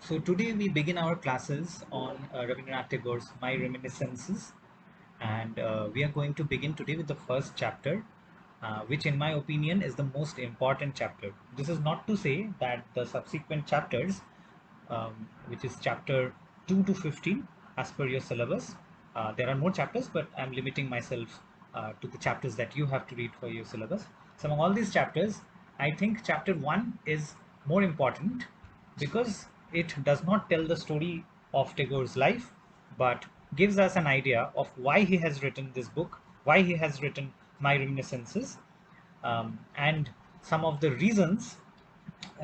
So today we begin our classes on Rabindranath Tagore's My Reminiscences, and we are going to begin today with the first chapter, which in my opinion is the most important chapter. This is not to say that the subsequent chapters, which is chapter 2 to 15 as per your syllabus, there are more chapters, but I'm limiting myself to the chapters that you have to read for your syllabus. So among all these chapters, I think chapter 1 is more important because it does not tell the story of Tagore's life, but gives us an idea of why he has written this book, why he has written My Reminiscences, and some of the reasons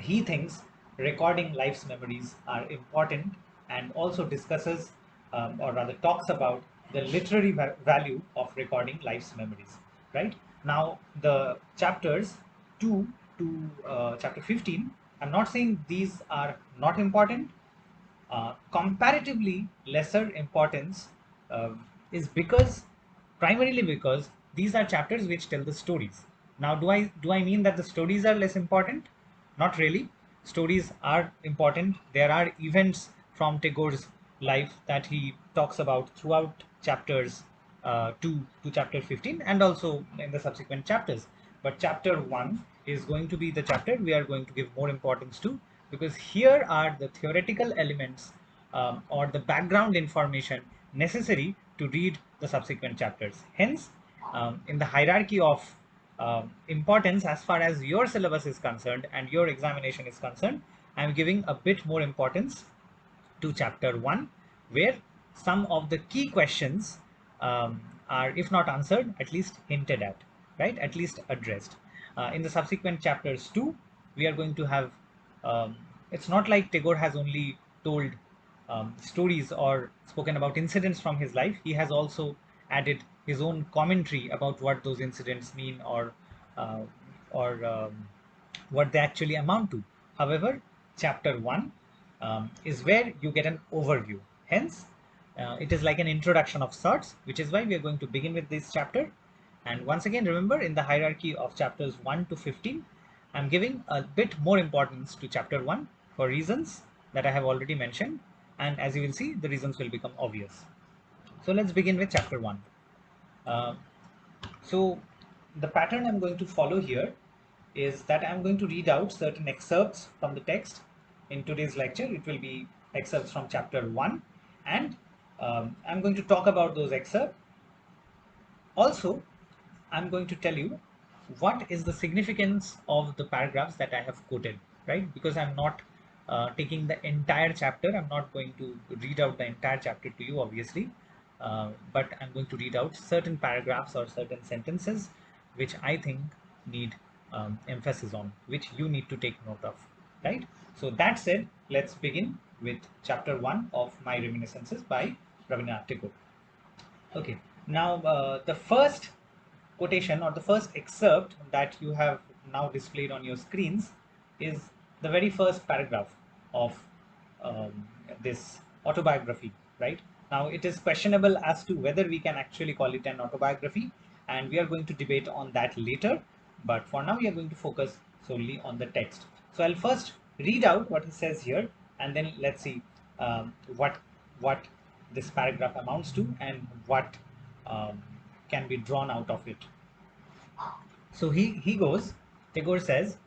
he thinks recording life's memories are important, and also discusses, or rather talks about the literary value of recording life's memories. Right now, the chapters 2 to chapter 15, I'm not saying these are not important. Comparatively lesser importance is because primarily because these are chapters which tell the stories. Now, do I mean that the stories are less important? Not really. Stories are important. There are events from Tagore's life that he talks about throughout chapters 2 to chapter 15 and also in the subsequent chapters. But chapter 1 is going to be the chapter we are going to give more importance to, because here are the theoretical elements, or the background information necessary to read the subsequent chapters. Hence, in the hierarchy of importance as far as your syllabus is concerned and your examination is concerned, I am giving a bit more importance to chapter 1, where some of the key questions are, if not answered, at least hinted at, right? At least addressed. In the subsequent chapters 2, we are going to have, it's not like Tagore has only told stories or spoken about incidents from his life. He has also added his own commentary about what those incidents mean, uh, or what they actually amount to. However, chapter 1 is where you get an overview. Hence, it is like an introduction of sorts, which is why we are going to begin with this chapter. And once again, remember, in the hierarchy of chapters 1 to 15, I'm giving a bit more importance to chapter 1 for reasons that I have already mentioned. And as you will see, the reasons will become obvious. So let's begin with chapter 1. Uh, so the pattern I'm going to follow here is that I'm going to read out certain excerpts from the text. In today's lecture, it will be excerpts from chapter 1, and I'm going to talk about those excerpts. Also, I'm going to tell you what is the significance of the paragraphs that I have quoted, right? Because I'm not taking the entire chapter. I'm not going to read out the entire chapter to you, obviously, but I'm going to read out certain paragraphs or certain sentences which I think need emphasis on, which you need to take note of, right? So that said, let's begin with chapter 1 of My Reminiscences by Rabindranath Tagore. Okay, now the first quotation or the first excerpt that you have now displayed on your screens is the very first paragraph of this autobiography, right? Now, it is questionable as to whether we can actually call it an autobiography, and we are going to debate on that later. But for now, we are going to focus solely on the text. So I'll first read out what he says here, and then let's see what this paragraph amounts to and what um, can be drawn out of it. So he goes, Tagore says,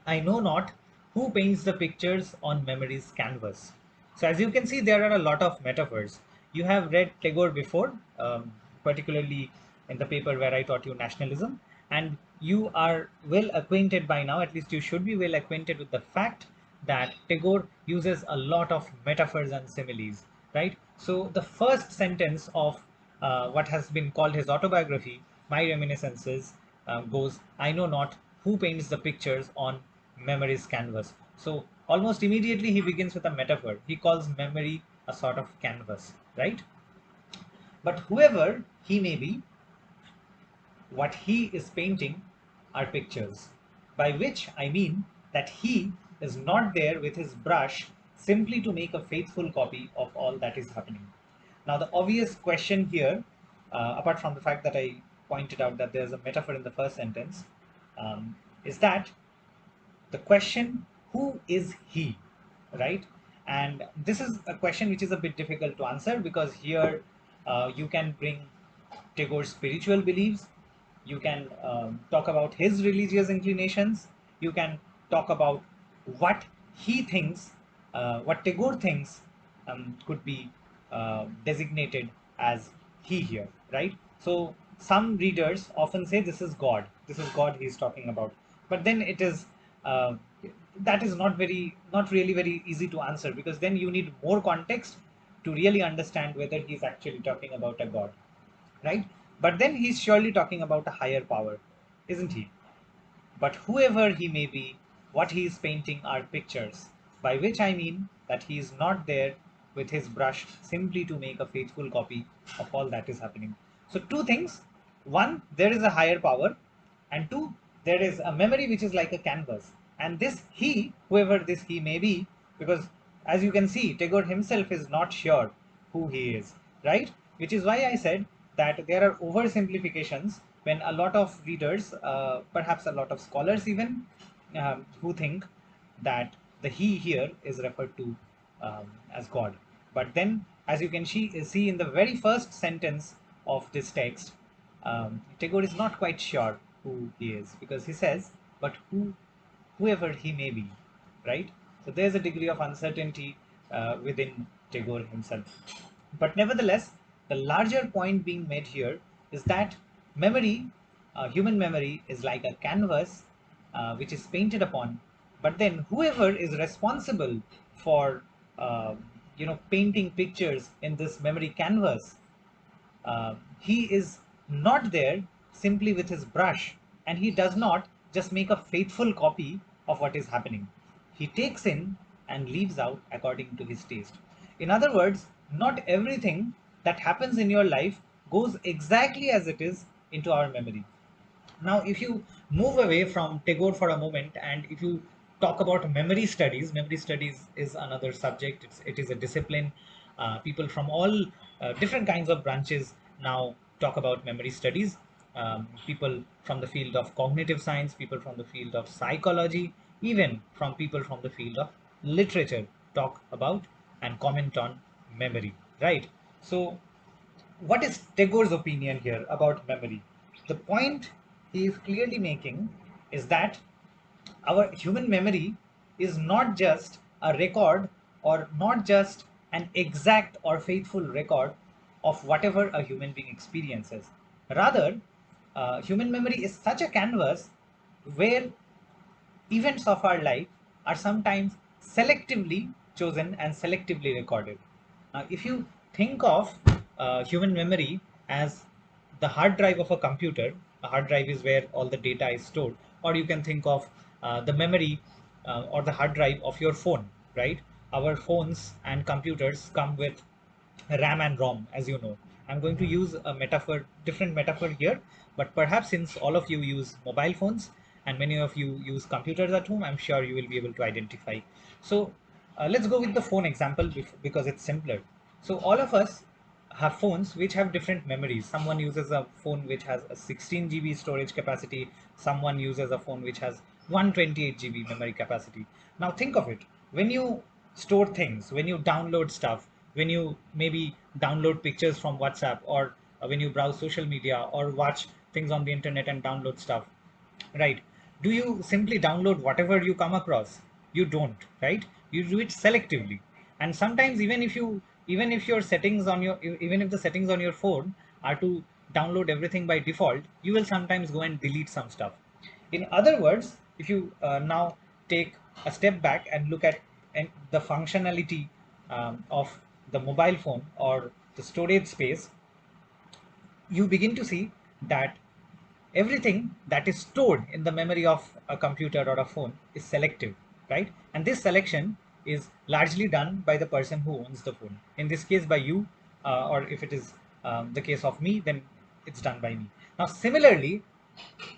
I know not who paints the pictures on memory's canvas. So as you can see, there are a lot of metaphors. You have read Tagore before, particularly in the paper where I taught you nationalism, and you are well acquainted by now, at least you should be well acquainted with the fact that Tagore uses a lot of metaphors and similes, right? So the first sentence of what has been called his autobiography, My Reminiscences, goes, I know not who paints the pictures on memory's canvas. So almost immediately he begins with a metaphor. He calls memory a sort of canvas, right? But whoever he may be, what he is painting are pictures, by which I mean that he is not there with his brush simply to make a faithful copy of all that is happening. Now, the obvious question here, apart from the fact that I pointed out that there's a metaphor in the first sentence, is that the question, who is he, right? And this is a question which is a bit difficult to answer, because here you can bring Tagore's spiritual beliefs, you can talk about his religious inclinations, you can talk about what he thinks, what Tagore thinks could be designated as he here, right? So some readers often say this is God he's talking about. But then it is uh, that is not really very easy to answer, because then you need more context to really understand whether he's actually talking about a God, right? But then he's surely talking about a higher power, isn't he? But whoever he may be, what he is painting are pictures, by which I mean that he is not there with his brush simply to make a faithful copy of all that is happening. So, two things: one, there is a higher power, and two, there is a memory which is like a canvas. And this he, whoever this he may be, because as you can see, Tagore himself is not sure who he is, right? Which is why I said that there are oversimplifications when a lot of readers, perhaps a lot of scholars even, who think that the he here is referred to as God. But then, as you can see in the very first sentence of this text, Tagore is not quite sure who he is, because he says, but whoever he may be, right? So there's a degree of uncertainty within Tagore himself. But nevertheless, the larger point being made here is that memory, human memory, is like a canvas which is painted upon. But then, whoever is responsible for painting pictures in this memory canvas, he is not there simply with his brush, and he does not just make a faithful copy of what is happening. He takes in and leaves out according to his taste. In other words, not everything that happens in your life goes exactly as it is into our memory. Now, if you move away from Tagore for a moment, and if you talk about memory studies is another subject. It is a discipline. People from all different kinds of branches now talk about memory studies. People from the field of cognitive science, people from the field of psychology, even from people from the field of literature talk about and comment on memory, right? So what is Tagore's opinion here about memory? The point he is clearly making is that our human memory is not just a record, or not just an exact or faithful record of whatever a human being experiences. Rather, human memory is such a canvas where events of our life are sometimes selectively chosen and selectively recorded. Now, if you think of human memory as the hard drive of a computer, a hard drive is where all the data is stored, or you can think of the memory or the hard drive of your phone, right? Our phones and computers come with RAM and ROM, as you know. I'm going to use a metaphor, different metaphor here, but perhaps since all of you use mobile phones and many of you use computers at home, I'm sure you will be able to identify. So let's go with the phone example because it's simpler. So all of us have phones which have different memories. Someone uses a phone which has a 16 GB storage capacity. Someone uses a phone which has 128 GB memory capacity. Now think of it. When you store things, when you download stuff, when you maybe download pictures from WhatsApp, or when you browse social media or watch things on the internet and download stuff, right? Do you simply download whatever you come across? You don't, right? You do it selectively. And sometimes even if your settings on your even if the settings on your phone are to download everything by default, you will sometimes go and delete some stuff. In other words, if you now take a step back and look at the functionality of the mobile phone or the storage space, you begin to see that everything that is stored in the memory of a computer or a phone is selective, right? And this selection is largely done by the person who owns the phone. In this case, by you, or if it is the case of me, then it's done by me. Now, similarly,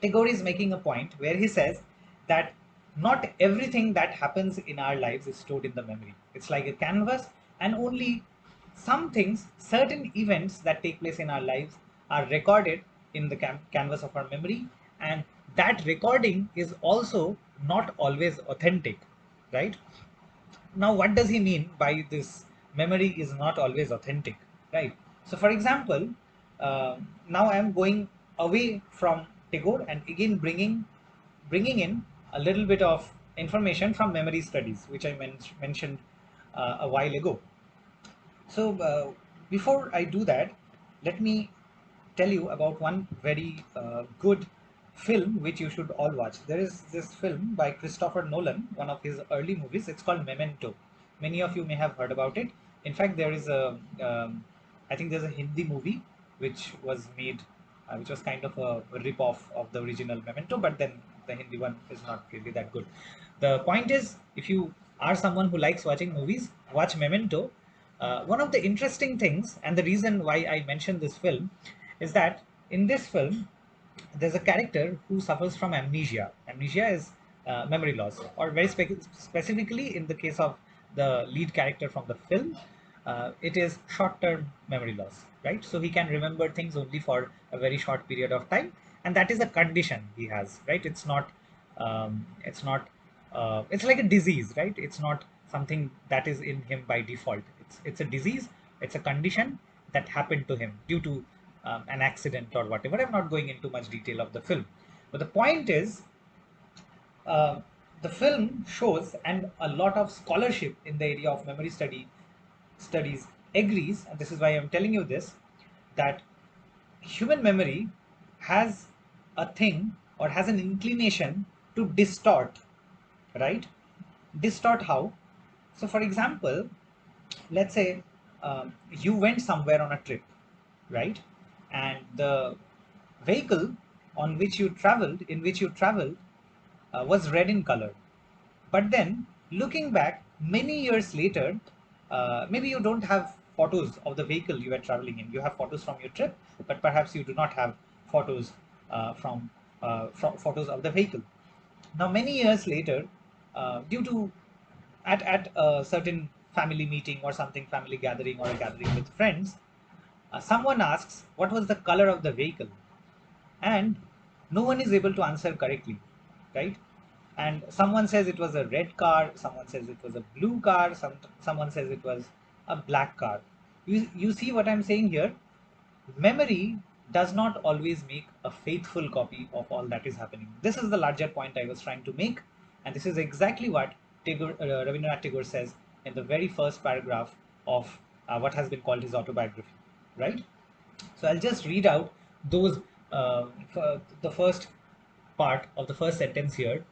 Tagore is making a point where he says that not everything that happens in our lives is stored in the memory. It's like a canvas, and only some things, certain events that take place in our lives, are recorded in the canvas of our memory, and that recording is also not always authentic, right? Now, what does he mean by this memory is not always authentic, right? So for example, now I am going away from Tagore and again bringing in a little bit of information from memory studies, which I mentioned a while ago. So before I do that, let me tell you about one very good film which you should all watch. There is this film by Christopher Nolan, one of his early movies. It's called Memento. Many of you may have heard about it. In fact, there is I think there's a Hindi movie which was made, which was kind of a rip off of the original Memento, but then the Hindi one is not really that good. The point is, if you are someone who likes watching movies, watch Memento. One of the interesting things, and the reason why I mentioned this film, is that in this film, there's a character who suffers from amnesia. Amnesia is memory loss, or very specifically in the case of the lead character from the film, it is short-term memory loss, right? So he can remember things only for a very short period of time, and that is a condition he has, right? It's not it's like a disease, right? It's not something that is in him by default. It's a disease. It's a condition that happened to him due to an accident or whatever. I'm not going into much detail of the film, but the point is, uh, the film shows, and a lot of scholarship in the area of memory studies agrees, and this is why I'm telling you this, that human memory has a thing, or has an inclination to distort, right? Distort how? So for example, let's say you went somewhere on a trip, right? And the vehicle in which you traveled was red in color. But then, looking back many years later, maybe you don't have photos of the vehicle you were traveling in. You have photos from your trip, but perhaps you do not have photos from photos of the vehicle. Now, many years later, due to at a certain family meeting or something, family gathering or a gathering with friends, someone asks what was the color of the vehicle, and no one is able to answer correctly, right? And someone says it was a red car, someone says it was a blue car, someone says it was a black car. You see what I'm saying here? Memory does not always make a faithful copy of all that is happening. This is the larger point I was trying to make, and this is exactly what Rabindranath Tagore says in the very first paragraph of what has been called his autobiography, right? So I'll just read out those, the first part of the first sentence here.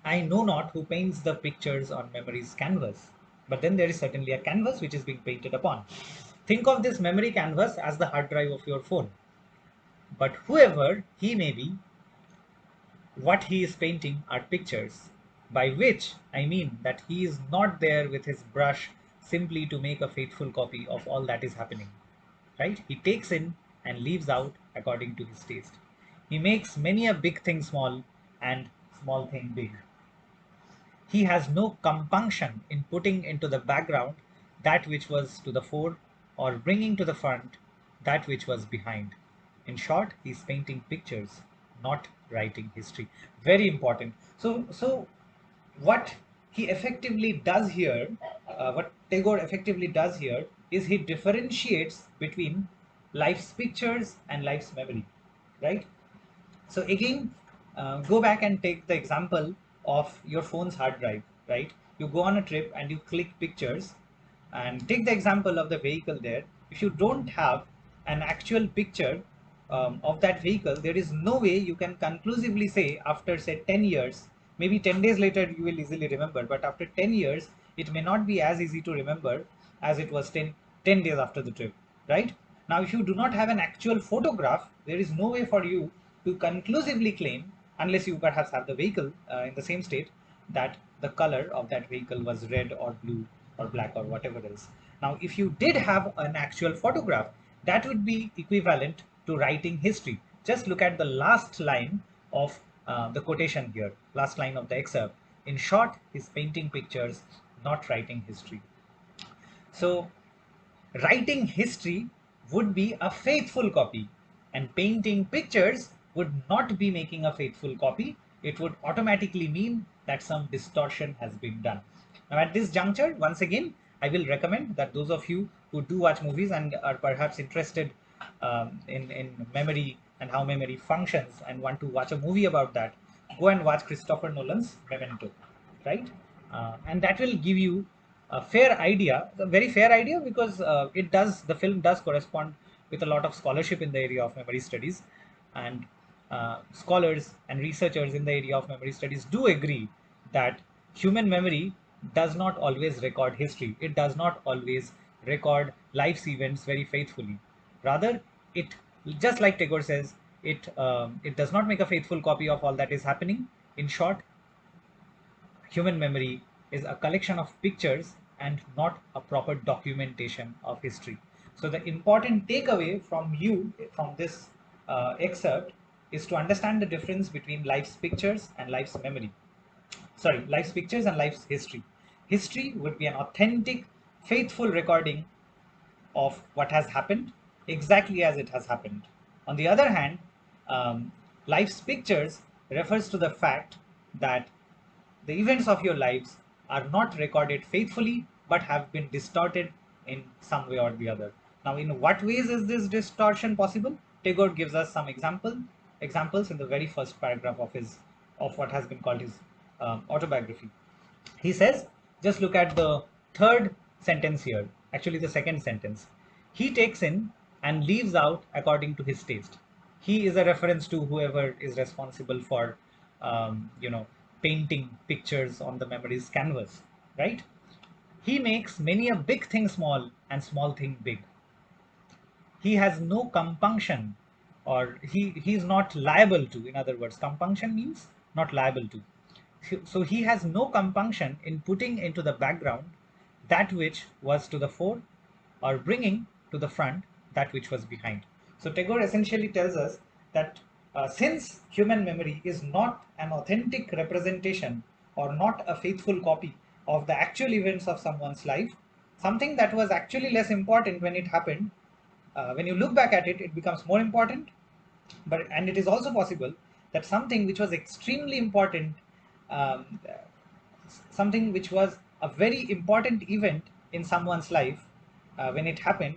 I know not who paints the pictures on memory's canvas, but then there is certainly a canvas which is being painted upon. Think of this memory canvas as the hard drive of your phone. But whoever he may be, what he is painting are pictures, by which I mean that he is not there with his brush simply to make a faithful copy of all that is happening. Right? He takes in and leaves out according to his taste. He makes many a big thing small and small thing big. He has no compunction in putting into the background that which was to the fore, or bringing to the front that which was behind. In short, he is painting pictures, not writing history. Very important. So what he effectively does here, what Tagore effectively does here, is he differentiates between life's pictures and life's memory, right? So again, go back and take the example of your phone's hard drive, right? You go on a trip and you click pictures, and take the example of the vehicle there. If you don't have an actual picture of that vehicle, there is no way you can conclusively say after say 10 years, maybe 10 days later you will easily remember, but after 10 years, it may not be as easy to remember as it was 10 days after the trip, right? Now, if you do not have an actual photograph, there is no way for you to conclusively claim, unless you perhaps have the vehicle in the same state, that the color of that vehicle was red or blue or black or whatever else. Now, if you did have an actual photograph, that would be equivalent to writing history. Just look at the last line of the quotation here, last line of the excerpt. In short, he's painting pictures, not writing history. So, writing history would be a faithful copy, and painting pictures would not be making a faithful copy. It would automatically mean that some distortion has been done. Now, at this juncture, once again, I will recommend that those of you who do watch movies and are perhaps interested in memory and how memory functions and want to watch a movie about that, go and watch Christopher Nolan's Memento, right? And that will give you a fair idea, a very fair idea, because the film does correspond with a lot of scholarship in the area of memory studies, and scholars and researchers in the area of memory studies do agree that human memory does not always record history. It does not always record life's events very faithfully. Rather, it, just like Tagore says, it does not make a faithful copy of all that is happening. In short, human memory is a collection of pictures and not a proper documentation of history. So the important takeaway from from this excerpt is to understand the difference between life's pictures and life's memory. Sorry, life's pictures and life's history. History would be an authentic, faithful recording of what has happened exactly as it has happened. On the other hand, um, life's pictures refers to the fact that the events of your lives are not recorded faithfully but have been distorted in some way or the other. Now, in what ways is this distortion possible? Tagore gives us some examples in the very first paragraph of what has been called his autobiography. He says, just look at the third sentence here, actually the second sentence. He takes in and leaves out according to his taste. He is a reference to whoever is responsible for, painting pictures on the memory's canvas, right? He makes many a big thing small and small thing big. He has no compunction, or he's not liable to. In other words, compunction means not liable to. So he has no compunction in putting into the background that which was to the fore, or bringing to the front that which was behind. So Tagore essentially tells us that since human memory is not an authentic representation or not a faithful copy of the actual events of someone's life, something that was actually less important when it happened, when you look back at it, it becomes more important. And it is also possible that something which was extremely important, um, something which was a very important event in someone's life, when it happened,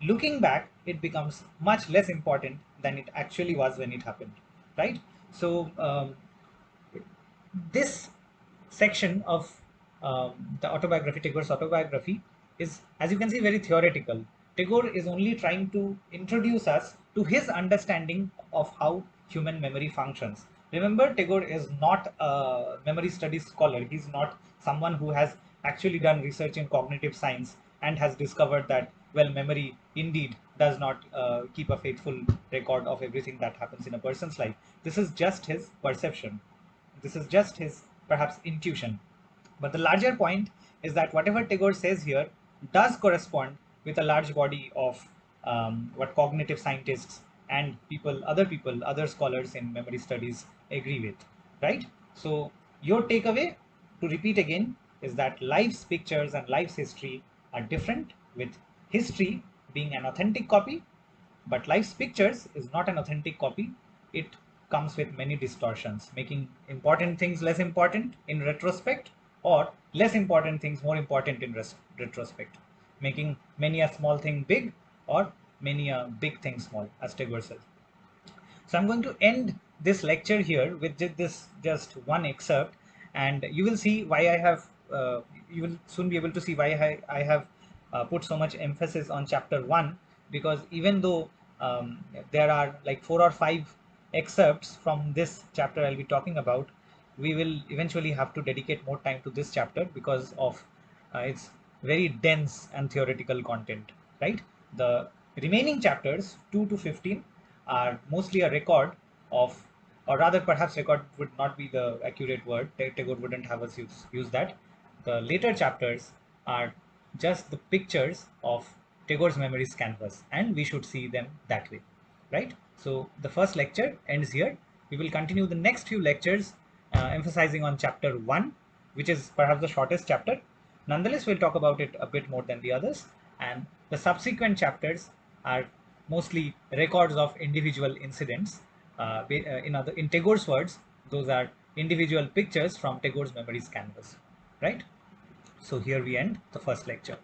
looking back, it becomes much less important than it actually was when it happened, right? So this section of the autobiography, Tagore's autobiography, is, as you can see, very theoretical. Tagore is only trying to introduce us to his understanding of how human memory functions. Remember, Tagore is not a memory studies scholar. He's not someone who has actually done research in cognitive science and has discovered that, well, memory indeed does not keep a faithful record of everything that happens in a person's life. This is just his perception. This is just his perhaps intuition. But the larger point is that whatever Tagore says here does correspond with a large body of what cognitive scientists and other scholars in memory studies agree with, right? So your takeaway, to repeat again, is that life's pictures and life's history are different, with history being an authentic copy, but life's pictures is not an authentic copy. It comes with many distortions, making important things less important in retrospect, or less important things more important in retrospect, making many a small thing big, or many a big thing small, as Tagore says. So I'm going to end this lecture here with this just one excerpt, and you will see why I have. You will soon be able to see why I have put so much emphasis on chapter one, because even though there are like 4 or 5 excerpts from this chapter I'll be talking about, we will eventually have to dedicate more time to this chapter because of its very dense and theoretical content, right? The remaining chapters, 2 to 15, are mostly a record of, or rather, perhaps record would not be the accurate word. Tagore wouldn't have us use that. The later chapters are just the pictures of Tagore's memories canvas, and we should see them that way, right? So the first lecture ends here. We will continue the next few lectures emphasizing on chapter 1, which is perhaps the shortest chapter. Nonetheless, we'll talk about it a bit more than the others, and the subsequent chapters are mostly records of individual incidents. In Tagore's words, those are individual pictures from Tagore's memories canvas, right? So here we end the first lecture.